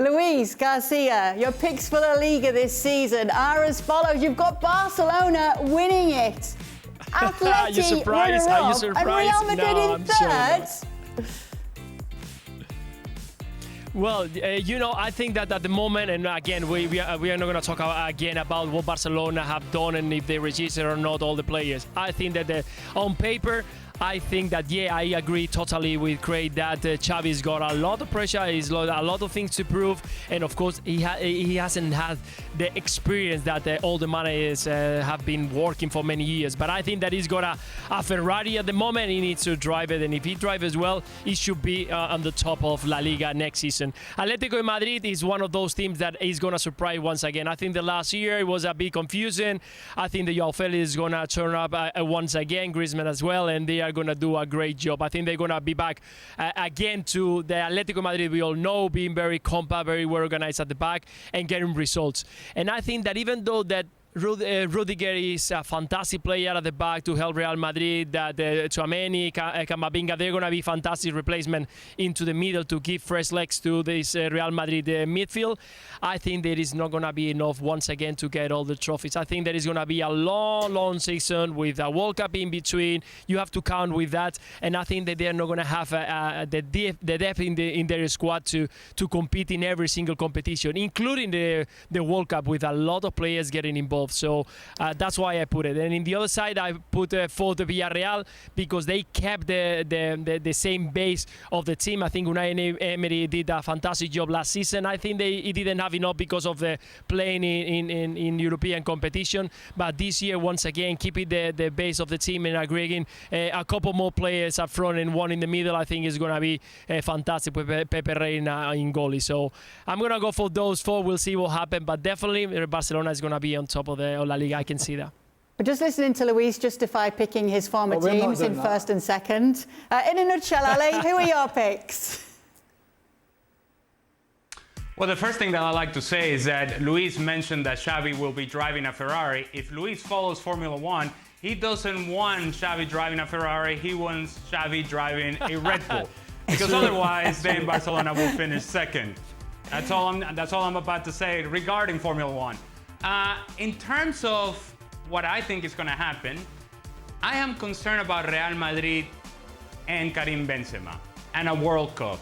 Luis, Garcia, your picks for LaLiga this season are as follows. You've got Barcelona winning it. Atleti runner-up and Real Madrid in third. Well, I think that at the moment, and again, we are not going to talk again about what Barcelona have done and if they register or not all the players. I think that on paper, I think that, I agree totally with Craig that Xavi's got a lot of pressure, he's got a lot of things to prove, and of course he hasn't had the experience that all the managers have been working for many years. But I think that he's got a Ferrari at the moment, he needs to drive it, and if he drives well, he should be on the top of La Liga next season. Atletico Madrid is one of those teams that is going to surprise once again. I think the last year it was a bit confusing. I think the Joao Felix is going to turn up once again, Griezmann as well, and they are going to do a great job. I think they're going to be back again to the Atletico Madrid we all know, being very compact, very well organized at the back and getting results. And I think that even though that Rudiger is a fantastic player at the back to help Real Madrid, that Tchouaméni, Camavinga, they're going to be fantastic replacement into the middle to give fresh legs to this Real Madrid midfield. I think there is not going to be enough once again to get all the trophies. I think there is going to be a long season with a World Cup in between. You have to count with that, and I think that they are not going to have the depth in their squad to compete in every single competition, including the World Cup, with a lot of players getting involved. So that's why I put it. And in the other side, I put for the Villarreal because they kept the same base of the team. I think Unai Emery did a fantastic job last season. I think he didn't have enough because of the playing in European competition. But this year, once again, keeping the base of the team and agreeing a couple more players up front and one in the middle, I think is going to be fantastic with Pepe Reina in goalie. So I'm going to go for those four. We'll see what happens. But definitely, Barcelona is going to be on top of the La Liga. I can see that. But just listening to Luis justify picking his former teams in first and second. In a nutshell, Ale, who are your picks? Well, the first thing that I like to say is that Luis mentioned that Xavi will be driving a Ferrari. If Luis follows Formula One, he doesn't want Xavi driving a Ferrari, he wants Xavi driving a Red Bull. Because otherwise, then Barcelona will finish second. That's all I'm about to say regarding Formula One. In terms of what I think is going to happen, I am concerned about Real Madrid and Karim Benzema and a World Cup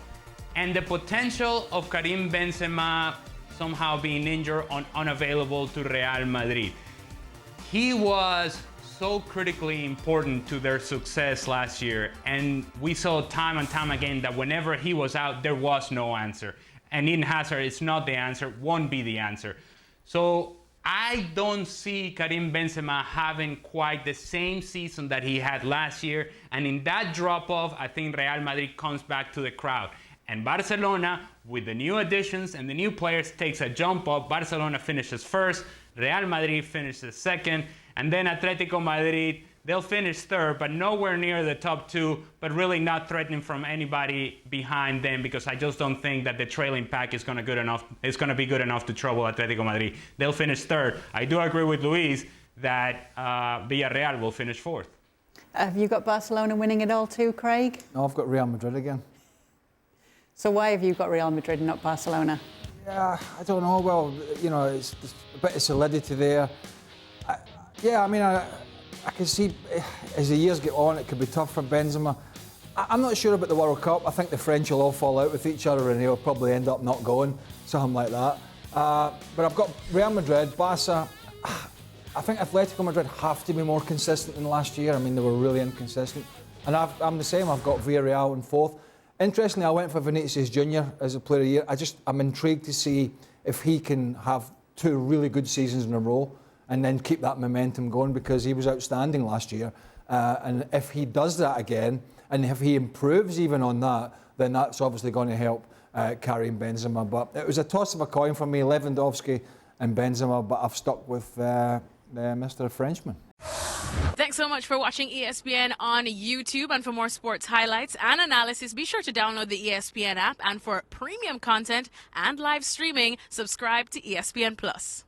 and the potential of Karim Benzema somehow being injured or unavailable to Real Madrid. He was so critically important to their success last year, and we saw time and time again that whenever he was out, there was no answer. And Eden Hazard is not the answer, won't be the answer. So I don't see Karim Benzema having quite the same season that he had last year. And in that drop-off, I think Real Madrid comes back to the crowd. And Barcelona, with the new additions and the new players, takes a jump up. Barcelona finishes first, Real Madrid finishes second, and then Atletico Madrid, they'll finish third, but nowhere near the top two, but really not threatening from anybody behind them, because I just don't think that the trailing pack is going to be good enough to trouble Atletico Madrid. They'll finish third. I do agree with Luis that Villarreal will finish fourth. Have you got Barcelona winning it all too, Craig? No, I've got Real Madrid again. So why have you got Real Madrid and not Barcelona? Yeah, I don't know. Well, it's a bit of solidity there. I can see as the years get on, it could be tough for Benzema. I'm not sure about the World Cup. I think the French will all fall out with each other and they'll probably end up not going, something like that. But I've got Real Madrid, Barca. I think Atletico Madrid have to be more consistent than last year. I mean, they were really inconsistent. And I'm the same. I've got Villarreal in fourth. Interestingly, I went for Vinicius Junior as a player of the year. I'm intrigued to see if he can have two really good seasons in a row and then keep that momentum going, because he was outstanding last year. And if he does that again, and if he improves even on that, then that's obviously going to help Karim Benzema. But it was a toss of a coin for me, Lewandowski and Benzema, but I've stuck with Mr. Frenchman. Thanks so much for watching ESPN on YouTube. And for more sports highlights and analysis, be sure to download the ESPN app. And for premium content and live streaming, subscribe to ESPN Plus.